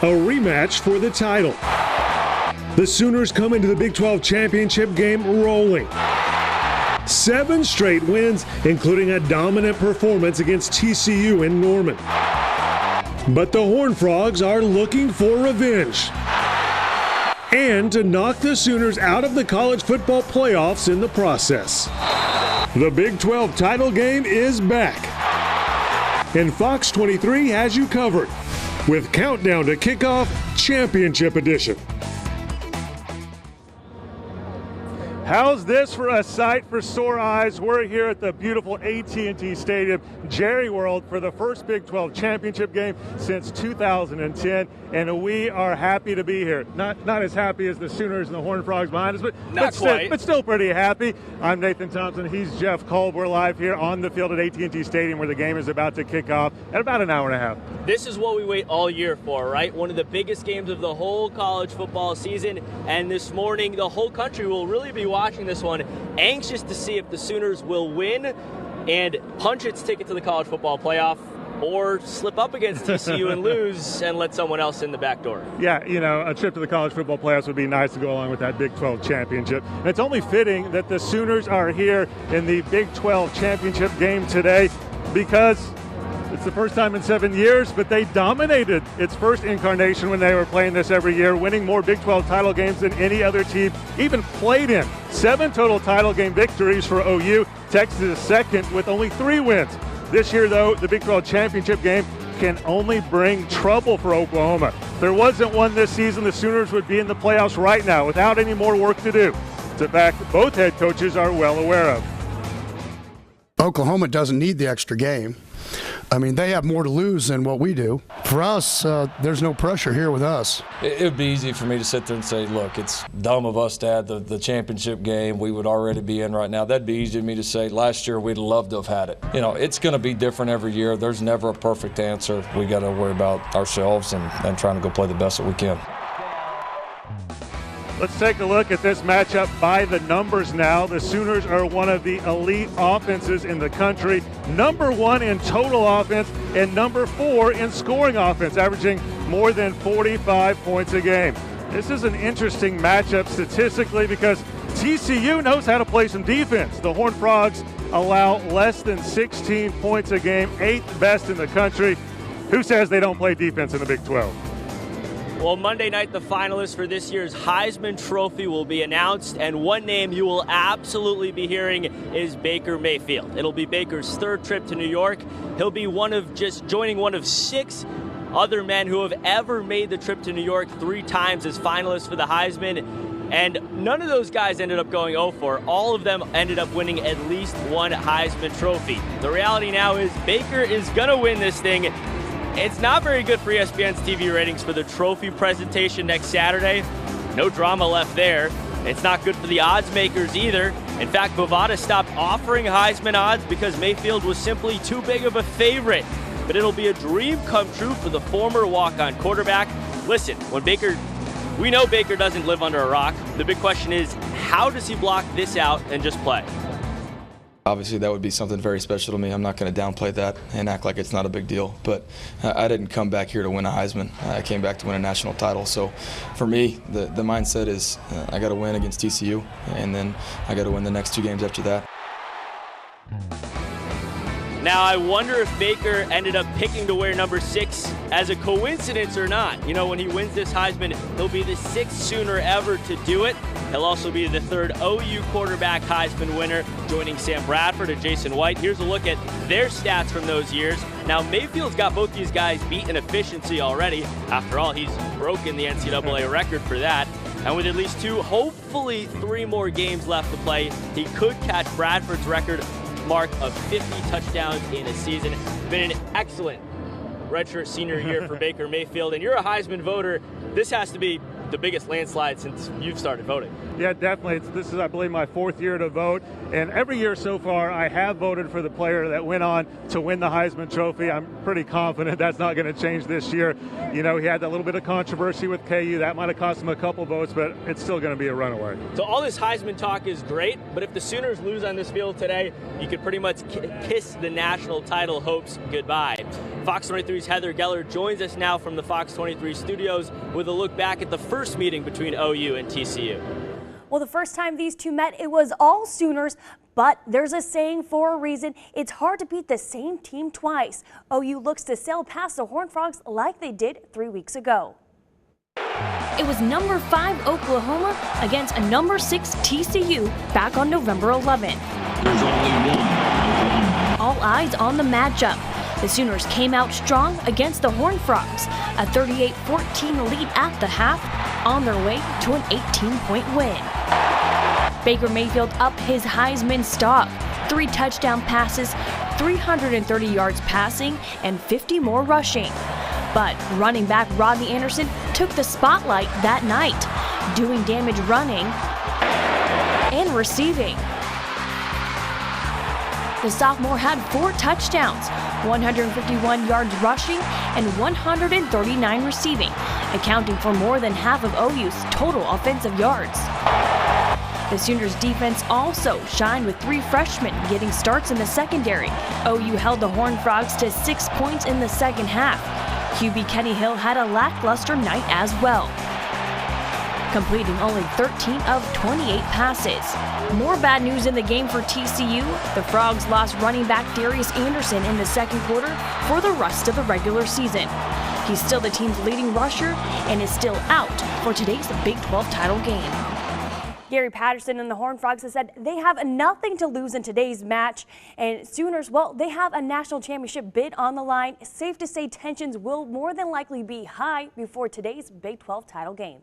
a rematch for the title. The Sooners come into the Big 12 championship game rolling. 7 straight wins, including a dominant performance against TCU in Norman. But the Horned Frogs are looking for revenge and to knock the Sooners out of the college football playoffs in the process. The Big 12 title game is back, and Fox 23 has you covered with Countdown to Kickoff Championship Edition. How's this for a sight for sore eyes? We're here at the beautiful AT&T Stadium, Jerry World, for the first Big 12 championship game since 2010, and we are happy to be here. Not as happy as the Sooners and the Horned Frogs behind us, but still pretty happy. I'm Nathan Thompson. He's Jeff Kolb. We're live here on the field at AT&T Stadium where the game is about to kick off at about an hour and a half. This is what we wait all year for, right? One of the biggest games of the whole college football season, and this morning the whole country will really be watching this one, anxious to see if the Sooners will win and punch its ticket to the college football playoff, or slip up against TCU and lose and let someone else in the back door. Yeah, you know, a trip to the college football playoffs would be nice to go along with that Big 12 championship. And it's only fitting that the Sooners are here in the Big 12 championship game today because it's the first time in 7 years, but they dominated its first incarnation when they were playing this every year, winning more Big 12 title games than any other team even played in. 7 total title game victories for OU. Texas is second with only 3 wins. This year, though, the Big 12 championship game can only bring trouble for Oklahoma. If there wasn't one this season, the Sooners would be in the playoffs right now without any more work to do. It's a fact both head coaches are well aware of. Oklahoma doesn't need the extra game. I mean, they have more to lose than what we do. For us, there's no pressure here with us. It would be easy for me to sit there and say, look, it's dumb of us to add the championship game. We would already be in right now. That'd be easy for me to say. Last year, we'd love to have had it. You know, it's going to be different every year. There's never a perfect answer. We got to worry about ourselves and trying to go play the best that we can. Let's take a look at this matchup by the numbers now. The Sooners are one of the elite offenses in the country, number 1 in total offense and number 4 in scoring offense, averaging more than 45 points a game. This is an interesting matchup statistically because TCU knows how to play some defense. The Horned Frogs allow less than 16 points a game, 8th best in the country. Who says they don't play defense in the Big 12? Well, Monday night, the finalists for this year's Heisman Trophy will be announced, and one name you will absolutely be hearing is Baker Mayfield. It'll be Baker's 3rd trip to New York. He'll be joining one of 6 other men who have ever made the trip to New York 3 times as finalists for the Heisman, and none of those guys ended up going 0-4. All of them ended up winning at least one Heisman Trophy. The reality now is Baker is going to win this thing. It's not very good for ESPN's TV ratings for the trophy presentation next Saturday. No drama left there. It's not good for the odds makers either. In fact, Bovada stopped offering Heisman odds because Mayfield was simply too big of a favorite. But it'll be a dream come true for the former walk-on quarterback. Listen, we know Baker doesn't live under a rock. The big question is, how does he block this out and just play? Obviously, that would be something very special to me. I'm not going to downplay that and act like it's not a big deal. But I didn't come back here to win a Heisman. I came back to win a national title. So for me, the mindset is I got to win against TCU, and then I got to win the next 2 games after that. Now, I wonder if Baker ended up picking to wear number 6 as a coincidence or not. You know, when he wins this Heisman, he'll be the 6th Sooner ever to do it. He'll also be the 3rd OU quarterback Heisman winner, joining Sam Bradford and Jason White. Here's a look at their stats from those years. Now, Mayfield's got both these guys beat in efficiency already. After all, he's broken the NCAA record for that. And with at least 2, hopefully 3 more games left to play, he could catch Bradford's record mark of 50 touchdowns in a season. Been an excellent redshirt senior year for Baker Mayfield, and you're a Heisman voter. This has to be the biggest landslide since you've started voting. Yeah, definitely. This is, I believe, my 4th year to vote. And every year so far, I have voted for the player that went on to win the Heisman Trophy. I'm pretty confident that's not going to change this year. You know, he had that little bit of controversy with KU. That might have cost him a couple votes, but it's still going to be a runaway. So all this Heisman talk is great, but if the Sooners lose on this field today, you could pretty much kiss the national title hopes goodbye. Fox 23's Heather Geller joins us now from the Fox 23 studios with a look back at the first meeting between OU and TCU. Well, the first time these two met, it was all Sooners, but there's a saying for a reason. It's hard to beat the same team twice. OU looks to sail past the Horned Frogs like they did 3 weeks ago. It was number 5 Oklahoma against a number 6 TCU back on November 11th. There's only one. All eyes on the matchup. The Sooners came out strong against the Horned Frogs, a 38-14 lead at the half, on their way to an 18-point win. Baker Mayfield upped his Heisman stock, 3 touchdown passes, 330 yards passing, and 50 more rushing. But running back Rodney Anderson took the spotlight that night, doing damage running and receiving. The sophomore had 4 touchdowns, 151 yards rushing, and 139 receiving, accounting for more than half of OU's total offensive yards. The Sooners defense also shined with 3 freshmen getting starts in the secondary. OU held the Horned Frogs to 6 points in the second half. QB Kenny Hill had a lackluster night as well, completing only 13 of 28 passes. More bad news in the game for TCU. The Frogs lost running back Darius Anderson in the second quarter for the rest of the regular season. He's still the team's leading rusher and is still out for today's Big 12 title game. Gary Patterson and the Horned Frogs have said they have nothing to lose in today's match. And Sooners, well, they have a national championship bid on the line. Safe to say tensions will more than likely be high before today's Big 12 title game.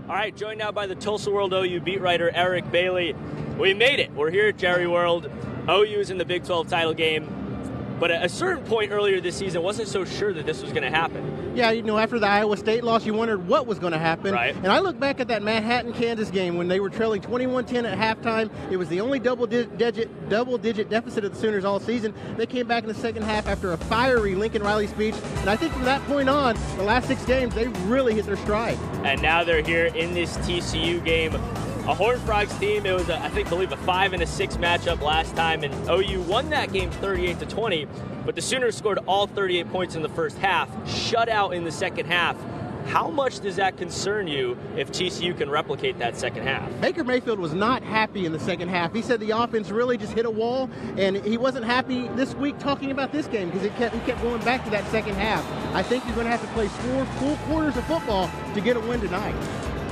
All right, joined now by the Tulsa World OU beat writer Eric Bailey. We made it. We're here at Jerry World. OU is in the Big 12 title game. But at a certain point earlier this season, wasn't so sure that this was going to happen. Yeah, you know, after the Iowa State loss, you wondered what was going to happen. Right. And I look back at that Manhattan-Kansas game when they were trailing 21-10 at halftime. It was the only double-digit deficit of the Sooners all season. They came back in the second half after a fiery Lincoln Riley speech. And I think from that point on, the last 6 games, they really hit their stride. And now they're here in this TCU game. A Horned Frogs team, it was, I believe, a 5 and a 6 matchup last time, and OU won that game 38-20, but the Sooners scored all 38 points in the first half, shut out in the second half. How much does that concern you if TCU can replicate that second half? Baker Mayfield was not happy in the second half. He said the offense really just hit a wall, and he wasn't happy this week talking about this game because he kept going back to that second half. I think you're going to have to play 4 full quarters of football to get a win tonight.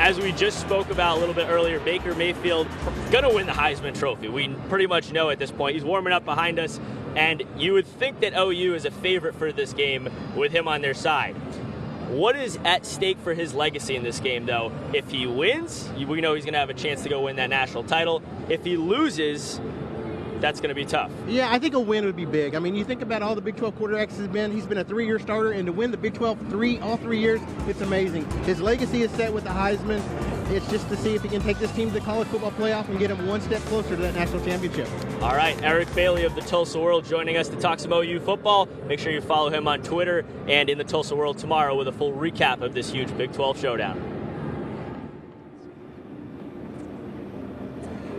As we just spoke about a little bit earlier, Baker Mayfield going to win the Heisman Trophy. We pretty much know at this point. He's warming up behind us, and you would think that OU is a favorite for this game with him on their side. What is at stake for his legacy in this game, though? If he wins, we know he's going to have a chance to go win that national title. If he loses, that's going to be tough. Yeah, I think a win would be big. I mean, you think about all the Big 12 quarterbacks he's been a 3-year starter, and to win the Big 12 all 3 years, it's amazing. His legacy is set with the Heisman. It's just to see if he can take this team to the college football playoff and get them one step closer to that national championship. All right, Eric Bailey of the Tulsa World joining us to talk some OU football. Make sure you follow him on Twitter and in the Tulsa World tomorrow with a full recap of this huge Big 12 showdown.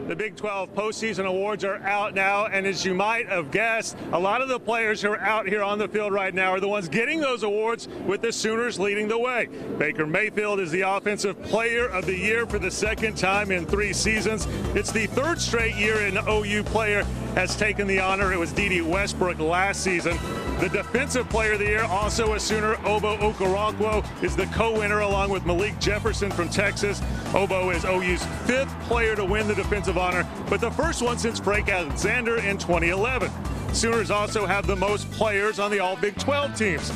The Big 12 postseason awards are out now, and as you might have guessed, a lot of the players who are out here on the field right now are the ones getting those awards, with the Sooners leading the way. Baker Mayfield is the Offensive Player of the Year for the second time in 3 seasons. It's the 3rd straight year an OU player has taken the honor. It was Dede Westbrook last season. The Defensive Player of the Year, also a Sooner, Obo Okoronkwo, is the co-winner along with Malik Jefferson from Texas. Obo is OU's 5th player to win the defensive honor, but the first one since Frank Alexander in 2011. Sooners also have the most players on the All Big 12 teams.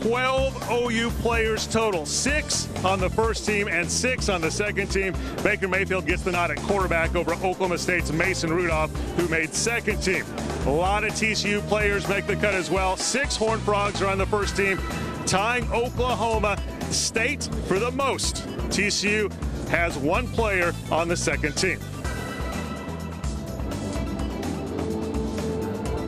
12 OU players total, 6 on the first team and 6 on the second team. Baker Mayfield gets the nod at quarterback over Oklahoma State's Mason Rudolph, who made second team. A lot of TCU players make the cut as well. 6 Horned Frogs are on the first team, tying Oklahoma State for the most. TCU has 1 player on the second team.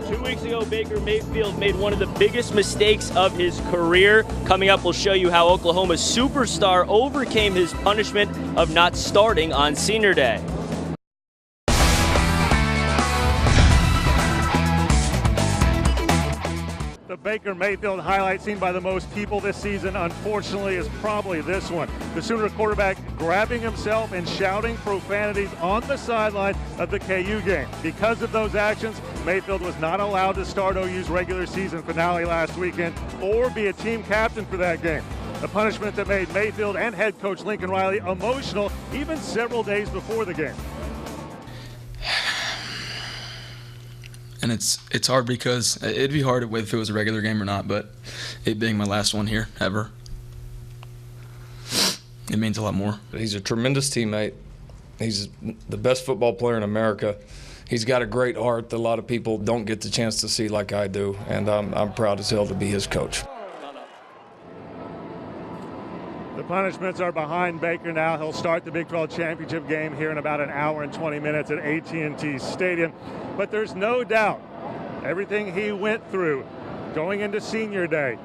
2 weeks ago, Baker Mayfield made one of the biggest mistakes of his career. Coming up, we'll show you how Oklahoma's superstar overcame his punishment of not starting on Senior Day. The Baker Mayfield highlight seen by the most people this season, unfortunately, is probably this one. The Sooner quarterback grabbing himself and shouting profanities on the sideline of the KU game. Because of those actions, Mayfield was not allowed to start OU's regular season finale last weekend or be a team captain for that game. A punishment that made Mayfield and head coach Lincoln Riley emotional even several days before the game. And it's hard because it'd be hard if it was a regular game or not, but it being my last one here ever, it means a lot more. He's a tremendous teammate. He's the best football player in America. He's got a great heart that a lot of people don't get the chance to see like I do, and I'm proud as hell to be his coach. The punishments are behind Baker now. He'll start the Big 12 championship game here in about an hour and 20 minutes at AT&T Stadium. But there's no doubt everything he went through going into Senior Day,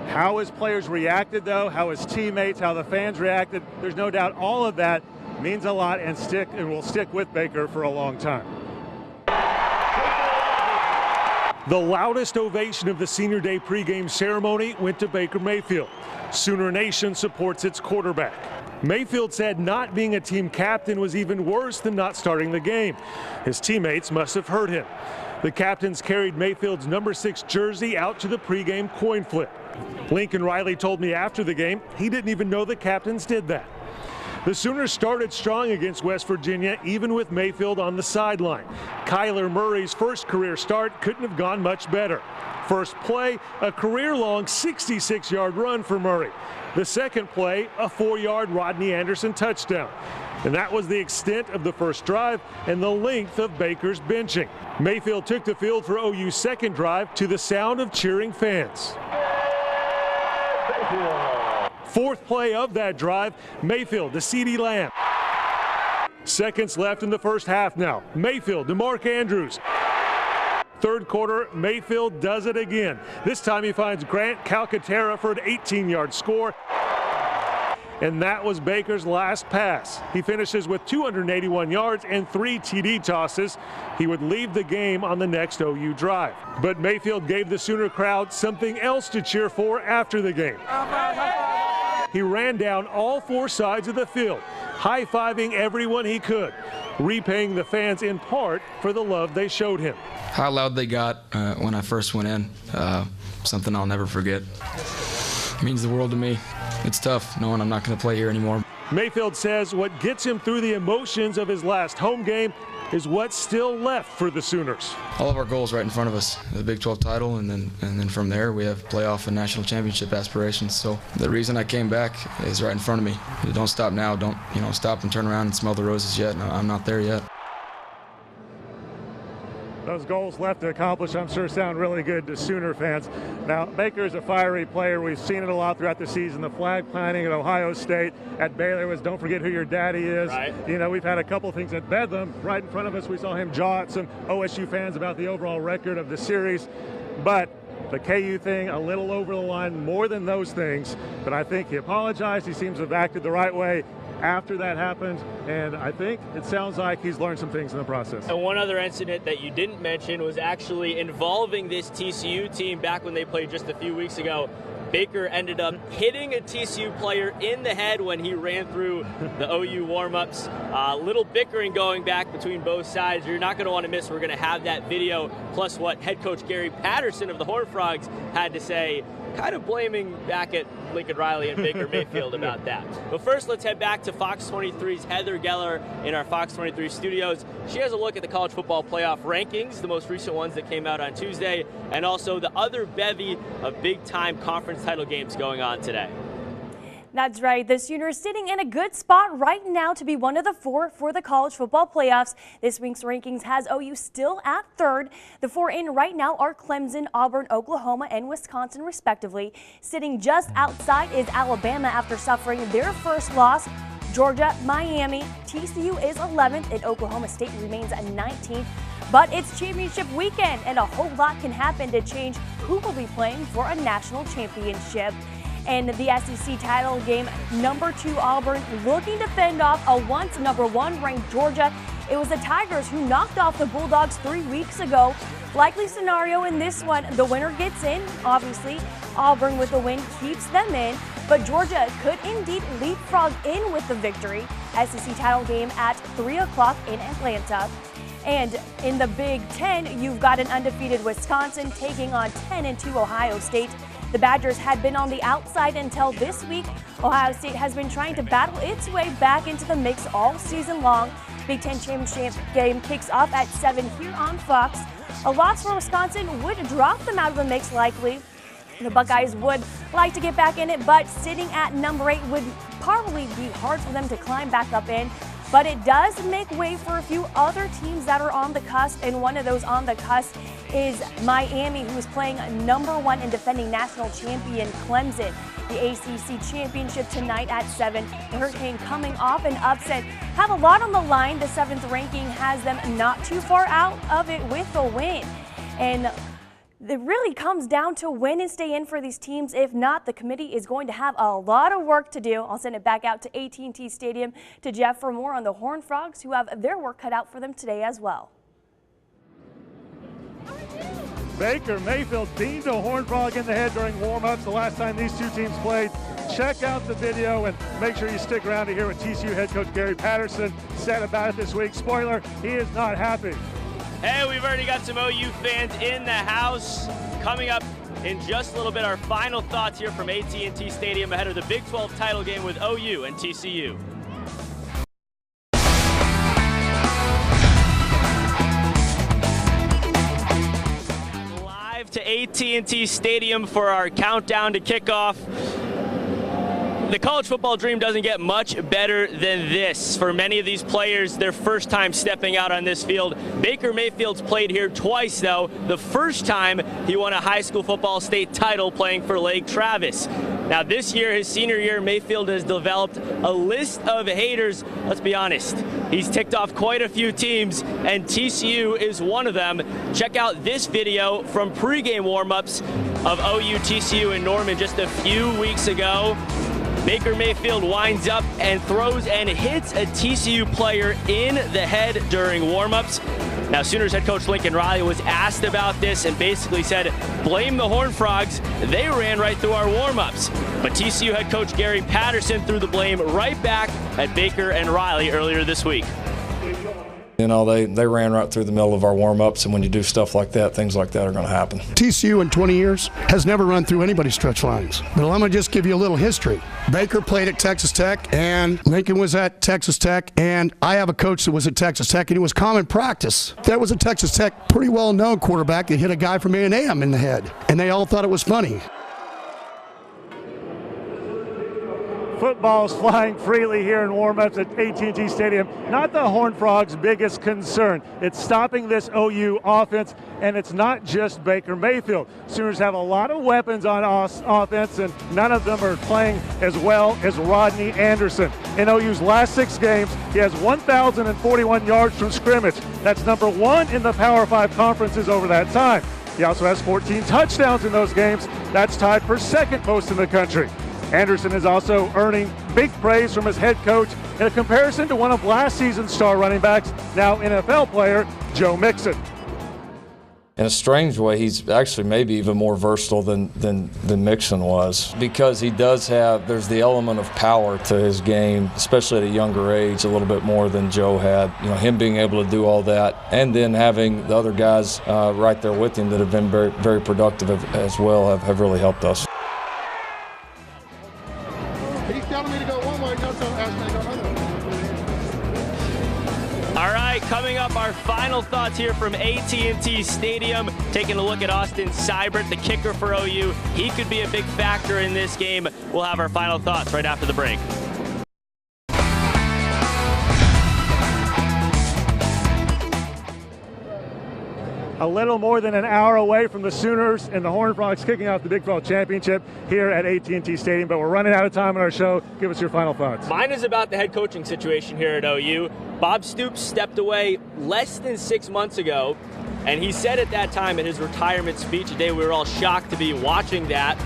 how his players reacted though, how his teammates, how the fans reacted, there's no doubt all of that means a lot and will stick with Baker for a long time. The loudest ovation of the Senior Day pregame ceremony went to Baker Mayfield. Sooner Nation supports its quarterback. Mayfield said not being a team captain was even worse than not starting the game. His teammates must have heard him. The captains carried Mayfield's number 6 jersey out to the pregame coin flip. Lincoln Riley told me after the game he didn't even know the captains did that. The Sooners started strong against West Virginia, even with Mayfield on the sideline. Kyler Murray's first career start couldn't have gone much better. First play, a career-long 66-yard run for Murray. The second play, a 4-yard Rodney Anderson touchdown. And that was the extent of the first drive and the length of Baker's benching. Mayfield took the field for OU's second drive to the sound of cheering fans. Fourth play of that drive, Mayfield to CeeDee Lamb. Seconds left in the first half now. Mayfield to Mark Andrews. Third quarter, Mayfield does it again. This time he finds Grant Calcaterra for an 18-yard score. And that was Baker's last pass. He finishes with 281 yards and 3 TD tosses. He would leave the game on the next OU drive. But Mayfield gave the Sooner crowd something else to cheer for after the game. He ran down all 4 sides of the field, high-fiving everyone he could, repaying the fans in part for the love they showed him. How loud they got when I first went in, something I'll never forget. It means the world to me. It's tough knowing I'm not going to play here anymore. Mayfield says what gets him through the emotions of his last home game is what's still left for the Sooners. All of our goals right in front of us, the Big 12 title, and then from there we have playoff and national championship aspirations. So the reason I came back is right in front of me. Don't stop now. Don't stop and turn around and smell the roses yet. No, I'm not there yet. Those goals left to accomplish, I'm sure, sound really good to Sooner fans. Now, Baker is a fiery player. We've seen it a lot throughout the season. The flag planting at Ohio State, at Baylor was don't forget who your daddy is. Right. You know, we've had a couple things at Bedlam. Right in front of us, we saw him jaw at some OSU fans about the overall record of the series. But the KU thing, a little over the line, more than those things. But I think he apologized. He seems to have acted the right way after that happened, and I think it sounds like he's learned some things in the process. And one other incident that you didn't mention was actually involving this TCU team back when they played just a few weeks ago. Baker ended up hitting a TCU player in the head when he ran through the OU warm-ups. Little bickering going back between both sides. You're not going to want to miss. We're going to have that video, plus what head coach Gary Patterson of the Horned Frogs had to say, kind of blaming back at Lincoln Riley and Baker Mayfield about that. But first, let's head back to FOX23's Heather Geller in our Fox 23 studios. She has a look at the college football playoff rankings, the most recent ones that came out on Tuesday, and also the other bevy of big-time conference title games going on today. That's right. The Sooners sitting in a good spot right now to be one of the 4 for the college football playoffs. This week's rankings has OU still at 3rd. The 4 in right now are Clemson, Auburn, Oklahoma, and Wisconsin, respectively. Sitting just outside is Alabama after suffering their first loss. Georgia, Miami, TCU is 11th, and Oklahoma State remains at 19th. But it's championship weekend, and a whole lot can happen to change who will be playing for a national championship. And the SEC title game, number 2 Auburn looking to fend off a once number 1 ranked Georgia. It was the Tigers who knocked off the Bulldogs 3 weeks ago. Likely scenario in this one, the winner gets in. Obviously, Auburn with the win keeps them in, but Georgia could indeed leapfrog in with the victory. SEC title game at 3 o'clock in Atlanta. And in the Big Ten, you've got an undefeated Wisconsin taking on 10-2 Ohio State. The Badgers had been on the outside until this week. Ohio State has been trying to battle its way back into the mix all season long. Big Ten championship game kicks off at 7 here on Fox. A loss for Wisconsin would drop them out of the mix likely. The Buckeyes would like to get back in it, but sitting at number 8 would probably be hard for them to climb back up in. But it does make way for a few other teams that are on the cusp, and one of those on the cusp is Miami, who is playing number 1 and defending national champion Clemson. The ACC championship tonight at 7. The Hurricane coming off an upset have a lot on the line. The 7th ranking has them not too far out of it with a win. And it really comes down to win and stay in for these teams. If not, the committee is going to have a lot of work to do. I'll send it back out to AT&T Stadium to Jeff for more on the Horned Frogs, who have their work cut out for them today as well. Baker Mayfield beamed a Horned Frog in the head during warm-ups the last time these two teams played. Check out the video and make sure you stick around to hear what TCU head coach Gary Patterson said about it this week. Spoiler, he is not happy. Hey, we've already got some OU fans in the house. Coming up in just a little bit, our final thoughts here from AT&T Stadium ahead of the Big 12 title game with OU and TCU. Live to AT&T Stadium for our countdown to kickoff. The college football dream doesn't get much better than this. For many of these players, their first time stepping out on this field. Baker Mayfield's played here twice, though. The first time he won a high school football state title playing for Lake Travis. Now this year, his senior year, Mayfield has developed a list of haters. Let's be honest, he's ticked off quite a few teams, and TCU is one of them. Check out this video from pregame warm-ups of OU TCU in Norman just a few weeks ago. Baker Mayfield winds up and throws and hits a TCU player in the head during warmups. Now, Sooners head coach Lincoln Riley was asked about this and basically said, blame the Horned Frogs. They ran right through our warmups. But TCU head coach Gary Patterson threw the blame right back at Baker and Riley earlier this week. You know, they ran right through the middle of our warm-ups, and when you do stuff like that, things like that are going to happen. TCU in 20 years has never run through anybody's stretch lines. But I'm going to just give you a little history. Baker played at Texas Tech, and Lincoln was at Texas Tech, and I have a coach that was at Texas Tech, and it was common practice. That was a Texas Tech pretty well-known quarterback that hit a guy from A&M in the head, and they all thought it was funny. Footballs flying freely here in warm-ups at AT&T Stadium. Not the Horned Frogs' biggest concern. It's stopping this OU offense, and it's not just Baker Mayfield. Sooners have a lot of weapons on offense, and none of them are playing as well as Rodney Anderson. In OU's last 6 games, he has 1,041 yards from scrimmage. That's number 1 in the Power 5 conferences over that time. He also has 14 touchdowns in those games. That's tied for 2nd most in the country. Anderson is also earning big praise from his head coach in a comparison to one of last season's star running backs, now NFL player Joe Mixon. In a strange way, he's actually maybe even more versatile than Mixon was, because he does have, there's the element of power to his game, especially at a younger age, a little bit more than Joe had. You know, him being able to do all that, and then having the other guys right there with him that have been very, very productive as well have really helped us. He's telling me to go one way, no, so ask me to go another way. All right, coming up, our final thoughts here from AT&T Stadium. Taking a look at Austin Seibert, the kicker for OU. He could be a big factor in this game. We'll have our final thoughts right after the break. A little more than an hour away from the Sooners and the Horned Frogs kicking off the Big 12 Championship here at AT&T Stadium, but we're running out of time on our show. Give us your final thoughts. Mine is about the head coaching situation here at OU. Bob Stoops stepped away less than 6 months ago, and he said at that time in his retirement speech, a day we were all shocked to be watching that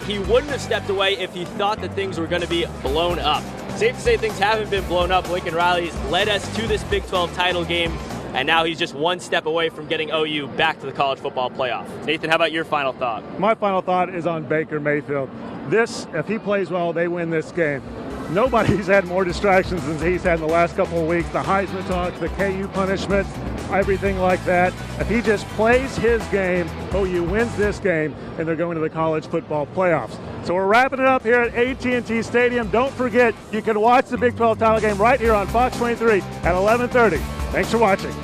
he wouldn't have stepped away if he thought that things were going to be blown up. Safe to say things haven't been blown up. Lincoln Riley's led us to this Big 12 title game, and now he's just one step away from getting OU back to the college football playoff. Nathan, how about your final thought? My final thought is on Baker Mayfield. If he plays well, they win this game. Nobody's had more distractions than he's had in the last couple of weeks. The Heisman talk, the KU punishment, everything like that. If he just plays his game, OU wins this game, and they're going to the college football playoffs. So we're wrapping it up here at AT&T Stadium. Don't forget, you can watch the Big 12 title game right here on Fox 23 at 11:30. Thanks for watching.